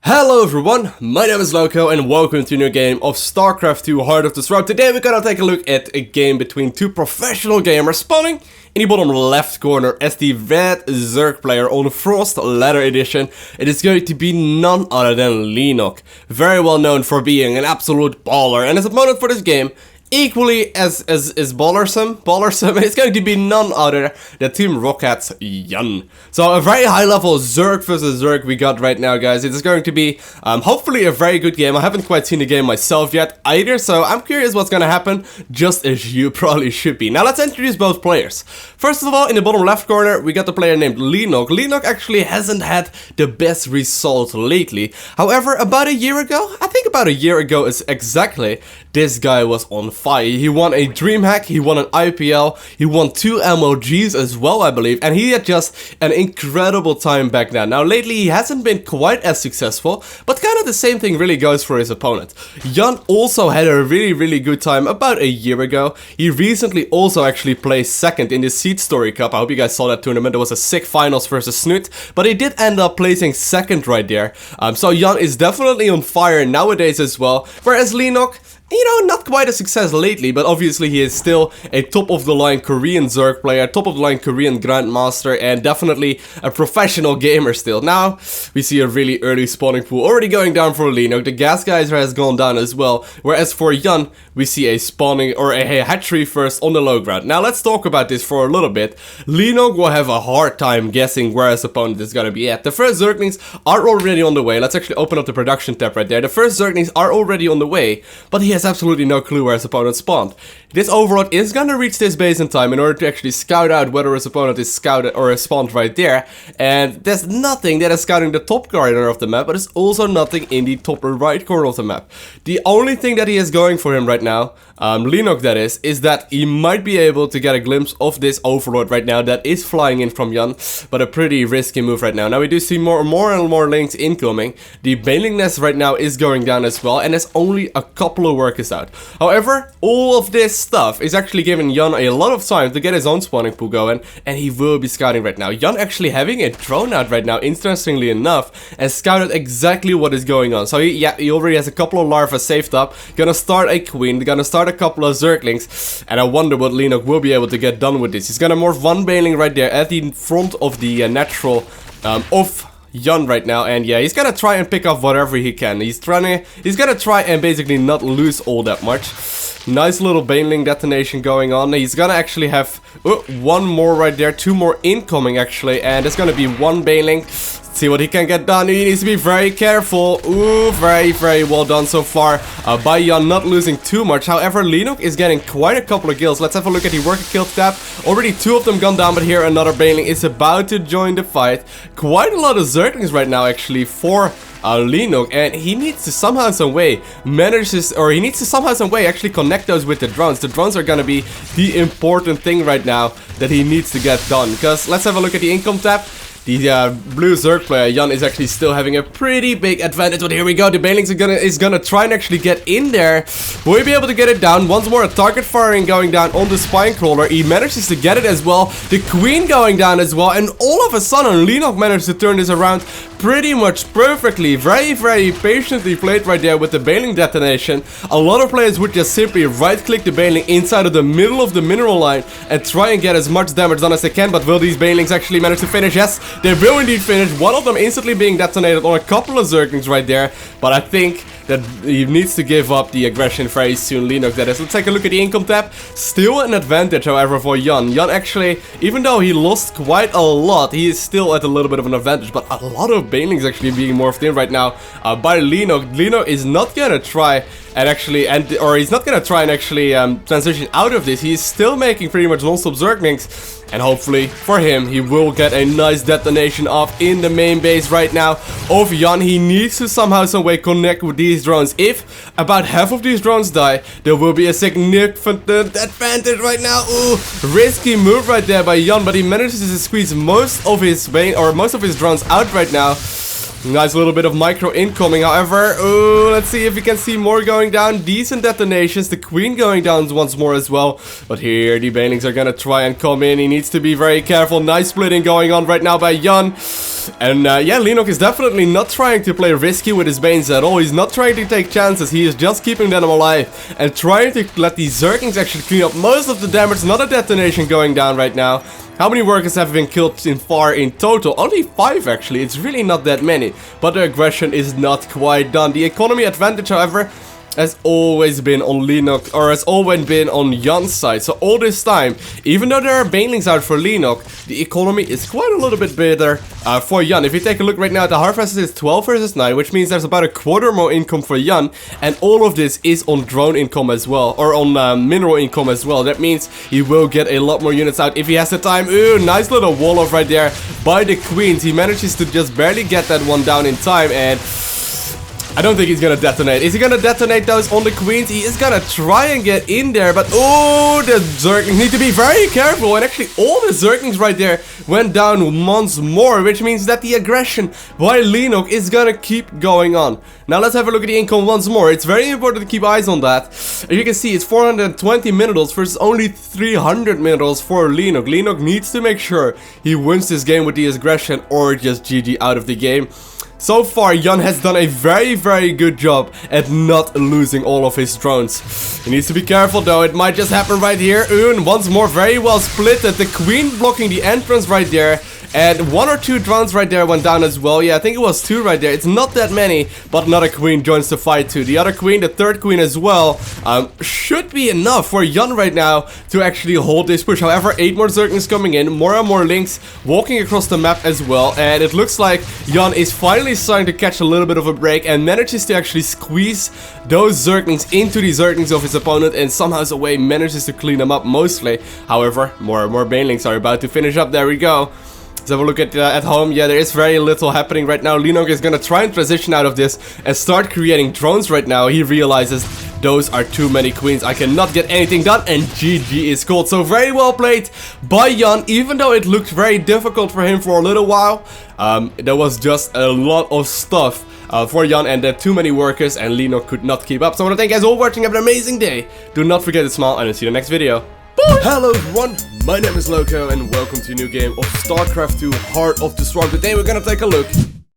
Hello everyone, my name is Loko and welcome to a new game of StarCraft II Heart of the Swarm. Today we're gonna take a look at a game between two professional gamers spawning in the bottom left corner as the red Zerg player on Frost Ladder Edition. It is going to be none other than Leenock, very well known for being an absolute baller, and his opponent for this game equally as ballersome, it's going to be none other than Team Rocket's HyuN. So a very high level Zerg versus Zerg we got right now, guys. It is going to be hopefully a very good game. I haven't quite seen the game myself yet either, so I'm curious what's gonna happen, just as you probably should be. Now let's introduce both players. First of all, in the bottom left corner we got the player named Leenock. Leenock actually hasn't had the best result lately. However, about a year ago, I think about a year ago is exactly, this guy was on fire. He won a DreamHack, he won an IPL, he won 2 MOGs as well, I believe, and he had just an incredible time back then. Now lately he hasn't been quite as successful, but kind of the same thing really goes for his opponent. HyuN also had a really good time about a year ago. He recently also actually placed second in the Seed Story Cup. I hope you guys saw that tournament. There was a sick finals versus Snoot, but he did end up placing second right there. So HyuN is definitely on fire nowadays as well, whereas Leenock, you know, not quite a success lately, but obviously he is still a top-of-the-line Korean Zerg player, top-of-the-line Korean Grandmaster, and definitely a professional gamer still. Now, we see a really early spawning pool already going down for Leenock. The gas geyser has gone down as well, whereas for HyuN, we see a spawning, or a hatchery first on the low ground. Now, let's talk about this for a little bit. Leenock will have a hard time guessing where his opponent is gonna be at. The first Zerglings are already on the way. Let's actually open up the production tab right there. The first Zerglings are already on the way, but he has absolutely no clue where his opponent spawned. This Overlord is gonna reach this base in time in order to actually scout out whether his opponent is scouted or is spawned right there. And there's nothing that is scouting the top corner of the map, but there's also nothing in the top right corner of the map. The only thing that he is going for him right now, Leenock that is that he might be able to get a glimpse of this Overlord right now that is flying in from HyuN, but a pretty risky move right now. Now we do see more and more links incoming. The bailing nest right now is going down as well, and there's only a couple of workers out. However, all of this stuff is actually giving HyuN a lot of time to get his own spawning pool going, and he will be scouting right now. HyuN actually having a drone out right now, interestingly enough, and scouted exactly what is going on. So he already has a couple of larvae saved up, gonna start a queen, gonna start a couple of Zerglings, and I wonder what Leenock will be able to get done with this. He's gonna morph one bailing right there at the front of the natural of HyuN right now, and yeah, he's gonna try and pick up whatever he can. He's gonna try and basically not lose all that much. Nice little bailing detonation going on. He's gonna actually have one more right there, 2 more incoming actually, and it's gonna be one bailing. See what he can get done. He needs to be very careful. Ooh, very well done so far by HyuN, not losing too much. However, Leenock is getting quite a couple of kills. Let's have a look at the worker kill tab. Already 2 of them gone down, but here another bailing is about to join the fight. Quite a lot of Zerglings right now actually for Leenock, and he needs to somehow some way actually connect those with the drones. The drones are gonna be the important thing right now that he needs to get done, because let's have a look at the income tab. The blue Zerg player, HyuN, is actually still having a pretty big advantage, but here we go. The bailings is gonna try and actually get in there. Will he be able to get it down? Once more, a target firing going down on the spine crawler. He manages to get it as well. The queen going down as well, and all of a sudden, Leenock managed to turn this around pretty much perfectly. Very patiently played right there with the bailing detonation. A lot of players would just simply right-click the bailing inside of the middle of the mineral line and try and get as much damage done as they can, but will these bailings actually manage to finish? Yes, they will indeed finish. One of them instantly being detonated on a couple of Zerglings right there, but I think that he needs to give up the aggression very soon, Leenock that is. Let's take a look at the income tab. Still an advantage, however, for HyuN. HyuN actually, even though he lost quite a lot, he is still at a little bit of an advantage, but a lot of bailings actually being morphed in right now by Leenock. Leenock is not gonna try and actually, he's not gonna try and actually transition out of this. He's still making pretty much non-stop Zerglings, and hopefully for him, he will get a nice detonation off in the main base right now of HyuN. He needs to somehow, some way connect with these drones. If about half of these drones die, there will be a significant advantage right now. Ooh, risky move right there by HyuN, but he manages to squeeze most of his drones out right now. Nice little bit of micro incoming, however. Oh, let's see if we can see more going down. Decent detonations. The queen going down once more as well. But here, the banelings are gonna try and come in. He needs to be very careful. Nice splitting going on right now by HyuN. And yeah, Leenock is definitely not trying to play risky with his Banes at all. He's not trying to take chances. He is just keeping them alive and trying to let these Zerglings actually clean up most of the damage. Not a detonation going down right now. How many workers have been killed in total? Only 5 actually. It's really not that many. But the aggression is not quite done. The economy advantage, however, has always been on Leenock, or has always been on HyuN's side. So all this time, even though there are banelings out for Leenock, the economy is quite a little bit better for HyuN. If you take a look right now, the harvest is 12 versus 9, which means there's about a quarter more income for HyuN, and all of this is on drone income as well, or on mineral income as well. That means he will get a lot more units out if he has the time. Ooh, nice little wall off right there by the queens. He manages to just barely get that one down in time, and I don't think he's gonna detonate. Is he gonna detonate those on the queens? He is gonna try and get in there, but oh, the Zerglings need to be very careful. And actually, all the Zerglings right there went down once more, which means that the aggression by Leenock is gonna keep going on. Now let's have a look at the income once more. It's very important to keep eyes on that. As you can see, it's 420 minerals versus only 300 minerals for Leenock. Leenock needs to make sure he wins this game with the aggression, or just GG out of the game. So far, HyuN has done a very good job at not losing all of his drones. He needs to be careful though, it might just happen right here. HyuN once more very well splitted, the queen blocking the entrance right there. And 1 or 2 drones right there went down as well. Yeah, I think it was 2 right there. It's not that many, but another queen joins the fight too. The other queen, the third queen as well, should be enough for HyuN right now to actually hold this push. However, 8 more Zerglings coming in, more and more links walking across the map as well. And it looks like HyuN is finally starting to catch a little bit of a break and manages to actually squeeze those Zerglings into the Zerglings of his opponent, and somehow some way manages to clean them up mostly. However, more and more banelings are about to finish up. There we go. Let's have a look at home. Yeah, there is very little happening right now. Leenock is gonna try and transition out of this and start creating drones right now. He realizes those are too many queens. I cannot get anything done, and GG is called. So very well played by HyuN, even though it looked very difficult for him for a little while. There was just a lot of stuff for HyuN, and there are too many workers, and Leenock could not keep up. So I want to thank you guys all for watching. Have an amazing day. Do not forget to smile, and I'll see you in the next video. Bye! Hello everyone, my name is Lowko, and welcome to a new game of StarCraft II Heart of the Swarm. Today we're gonna take a look